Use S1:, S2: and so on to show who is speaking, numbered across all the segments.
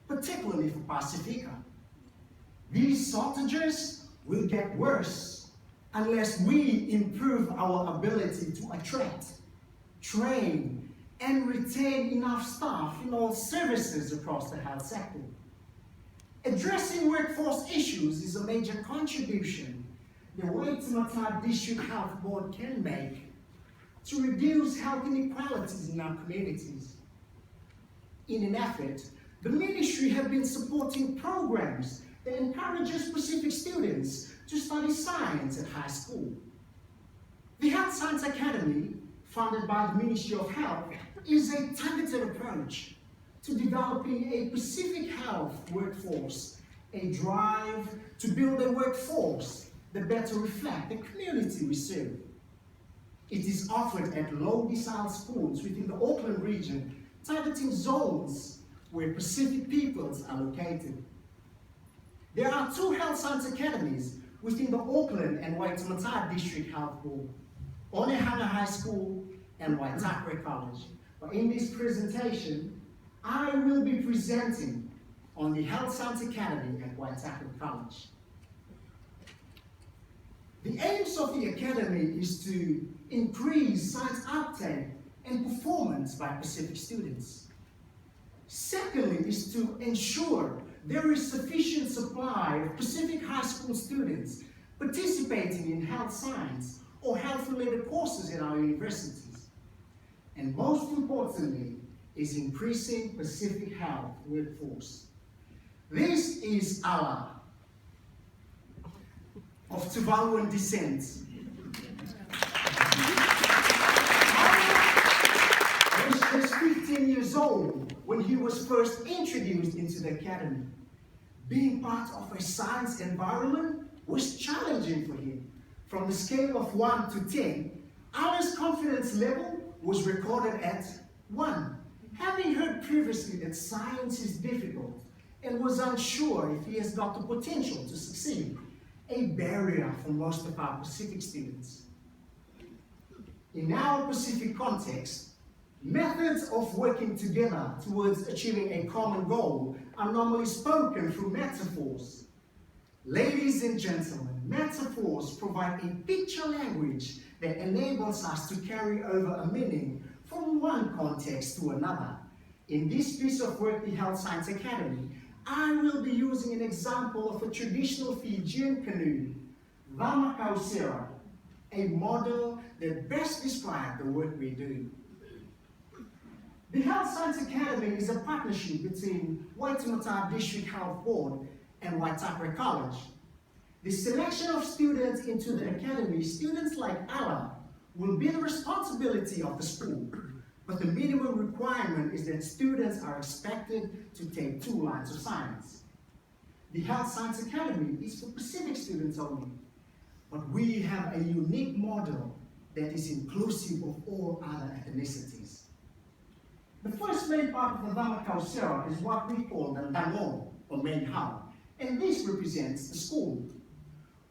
S1: particularly for Pacifica. These shortages will get worse unless we improve our ability to attract, train, and retain enough staff in all services across the health sector. Addressing workforce issues is a major contribution the Waitemata District Health Board can make to reduce health inequalities in our communities. In an effort, the ministry have been supporting programs that encourages Pacific students to study science at high school. The Health Science Academy, funded by the Ministry of Health, is a targeted approach to developing a Pacific health workforce, a drive to build a workforce that better reflect the community we serve. It is offered at low decile schools within the Auckland region, targeting zones where Pacific peoples are located. There are 2 health science academies within the Auckland and Waitemata District Health Board, Onehunga High School and Waitakere College. But in this presentation, I will be presenting on the Health Science Academy at Waitakere College. The aims of the Academy is to increase science uptake and performance by Pacific students. Secondly, is to ensure there is sufficient supply of Pacific high school students participating in health science or health-related courses in our universities. And most importantly, is increasing Pacific health workforce. This is our of Tuvaluan descent. He was just 15 years old when he was first introduced into the academy. Being part of a science environment was challenging for him. From the scale of 1 to 10, Ala's confidence level was recorded at 1. Having heard previously that science is difficult and was unsure if he has got the potential to succeed, a barrier for most of our Pacific students. In our Pacific context, methods of working together towards achieving a common goal are normally spoken through metaphors. Ladies and gentlemen, metaphors provide a picture language that enables us to carry over a meaning from one context to another. In this piece of work, the Health Science Academy, I will be using an example of a traditional Fijian canoe, Waitemata, a model that best describes the work we do. The Health Science Academy is a partnership between Waitemata District Health Board and Waitakere College. The selection of students into the academy, students like Ala, will be the responsibility of the school, but the minimum requirement is that students are expected to take 2 lines of science. The Health Science Academy is for Pacific students only, but we have a unique model that is inclusive of all other ethnicities. The first main part of the Waitemata is what we call the Dango, or main hub, and this represents the school.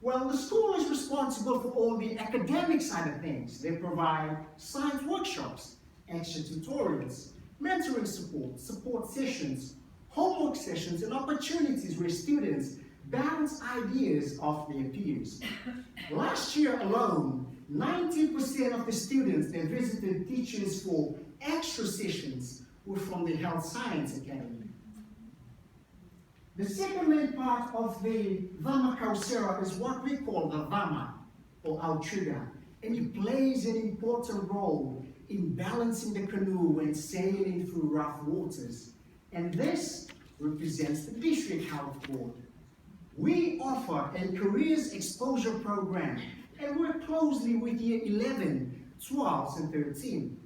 S1: Well, the school is responsible for all the academic side of things. They provide science workshops, action tutorials, mentoring support sessions, homework sessions, and opportunities where students bounce ideas off their peers. Last year alone, 90% of the students that visited teachers for extra sessions were from the Health Science Academy. The second main part of the Waitemata is what we call the Wama, or outrigger, and it plays an important role in balancing the canoe when sailing through rough waters. And this represents the District Health Board. We offer a careers exposure program and work closely with year 11, 12, and 13.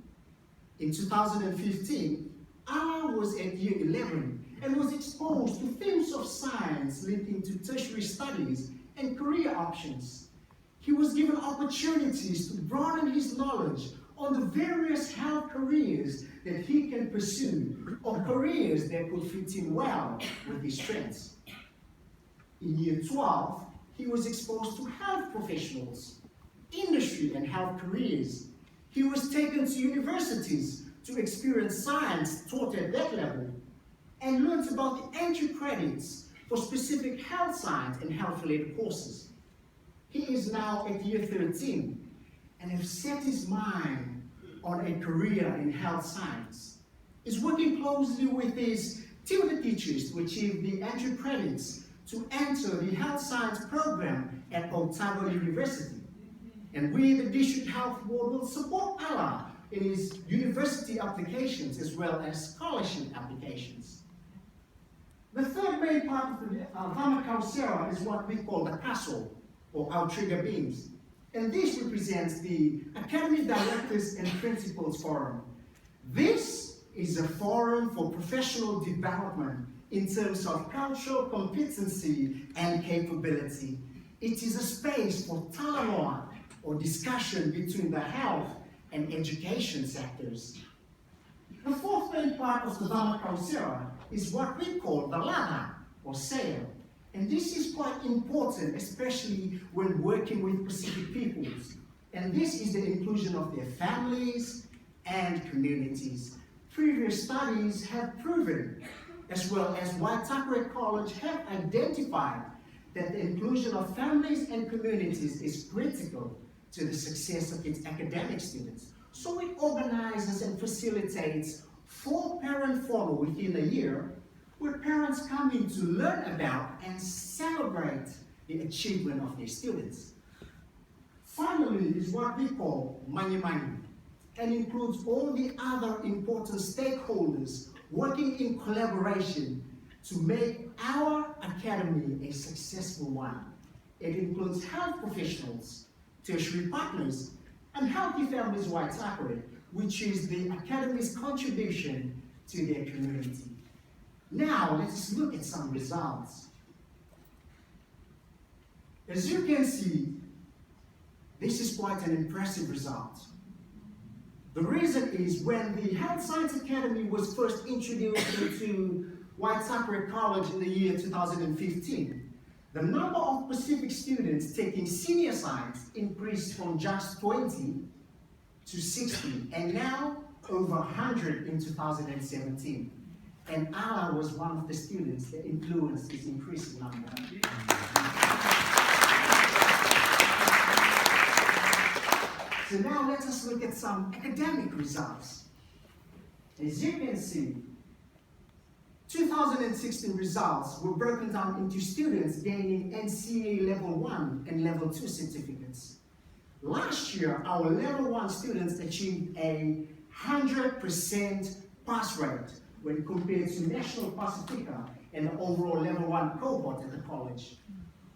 S1: In 2015, Ala was at year 11 and was exposed to themes of science linking to tertiary studies and career options. He was given opportunities to broaden his knowledge on the various health careers that he can pursue, or careers that could fit in well with his strengths. In year 12, he was exposed to health professionals, industry and health careers. He was taken to universities to experience science taught at that level. and learned about the entry credits for specific health science and health-related courses. He is now at year 13 and has set his mind on a career in health science. He's working closely with his tutor teachers to achieve the entry credits to enter the health science program at Otago University. And we, the District Health Board, will support Allah in his university applications as well as scholarship applications. The third main part of the Vama Kausera is what we call the castle, or our trigger beams. And this represents the Academy Directors and Principals Forum. This is a forum for professional development in terms of cultural competency and capability. It is a space for dialogue or discussion between the health and education sectors. The fourth main part of the Vama Kausera is what we call the ladder or sail. And this is quite important, especially when working with Pacific peoples. And this is the inclusion of their families and communities. Previous studies have proven, as well as Waitemata College have identified, that the inclusion of families and communities is critical to the success of its academic students. So it organizes and facilitates 4 parent forum within a year, where parents come in to learn about and celebrate the achievement of their students. Finally is what we call Mani Mani, and includes all the other important stakeholders working in collaboration to make our academy a successful one. It includes health professionals, tertiary partners, and Healthy Families Waitakere, which is the academy's contribution to their community. Now, let's look at some results. As you can see, this is quite an impressive result. The reason is when the Health Science Academy was first introduced into Waitemata College in the year 2015, the number of Pacific students taking senior science increased from just 20 to 60, and now over 100 in 2017. And Allah was one of the students that influenced this increasing number. So now let us look at some academic results. As you can see, 2016 results were broken down into students gaining NCA Level 1 and Level 2 certificates. Last year, our Level 1 students achieved a 100% pass rate when compared to National Pacifica and the overall Level 1 cohort at the college.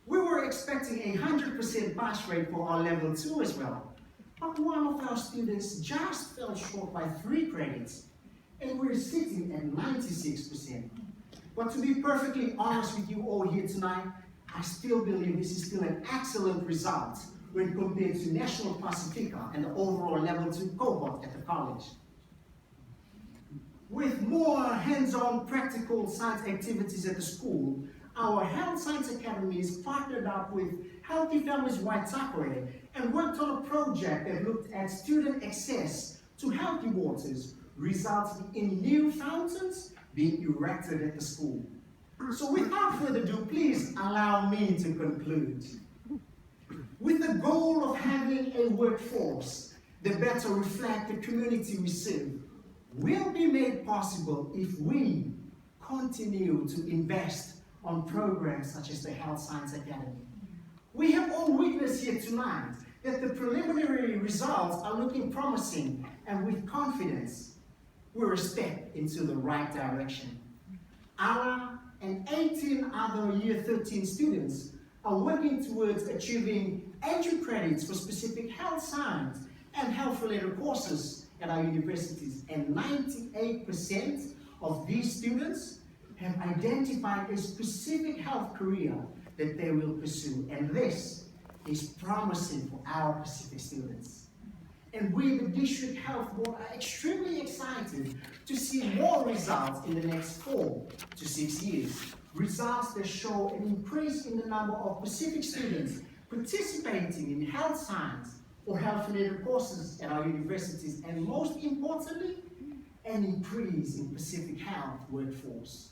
S1: We were expecting a 100% pass rate for our Level 2 as well, but one of our students just fell short by 3 credits, and we're sitting at 96%. But to be perfectly honest with you all here tonight, I still believe this is still an excellent result when compared to National Pacifica and the overall Level 2 cohort at the college. With more hands-on practical science activities at the school, our Health Science Academies partnered up with Healthy Families Waitakere and worked on a project that looked at student access to healthy waters, resulting in new fountains being erected at the school. So without further ado, please allow me to conclude. With the goal of having a workforce that better reflects the community we serve, will be made possible if we continue to invest on programs such as the Health Science Academy. We have all witnessed here tonight that the preliminary results are looking promising, and with confidence, we're a step into the right direction. Our and 18 other Year 13 students are working towards achieving entry credits for specific health science and health-related courses at our universities, and 98% of these students have identified a specific health career that they will pursue, and this is promising for our Pacific students. And we, the District Health Board, are extremely excited to see more results in the next 4 to 6 years. Results that show an increase in the number of Pacific students participating in health science or health-related courses at our universities, and most importantly, an increase in Pacific health workforce.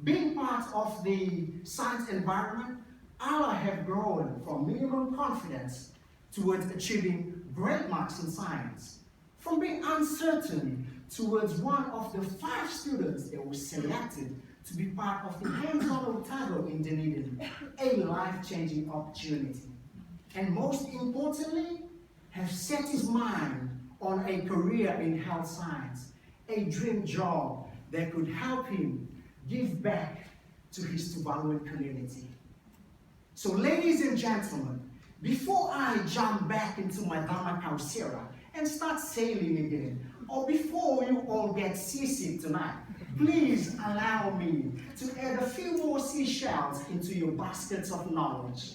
S1: Being part of the science environment, Allah have grown from minimum confidence towards achieving great marks in science, from being uncertain towards one of the 5 students that were selected to be part of the hands-on Otago in Dunedin, a life-changing opportunity. And most importantly, have set his mind on a career in health science, a dream job that could help him give back to his Tuvaluan community. So ladies and gentlemen, before I jump back into my Dhamma Kausera and start sailing again, or before you all get seasick tonight, please allow me to add a few more seashells into your baskets of knowledge.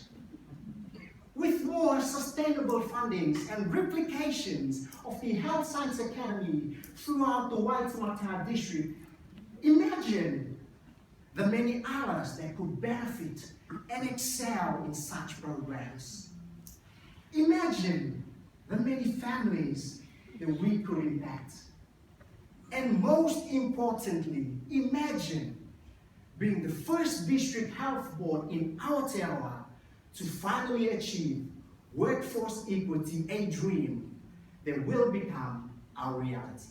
S1: With more sustainable fundings and replications of the Health Science Academy throughout the Waitemata district, imagine the many others that could benefit and excel in such programs. Imagine the many families that we could impact. And most importantly, imagine being the first district health board in Aotearoa to finally achieve workforce equity, a dream that will become our reality.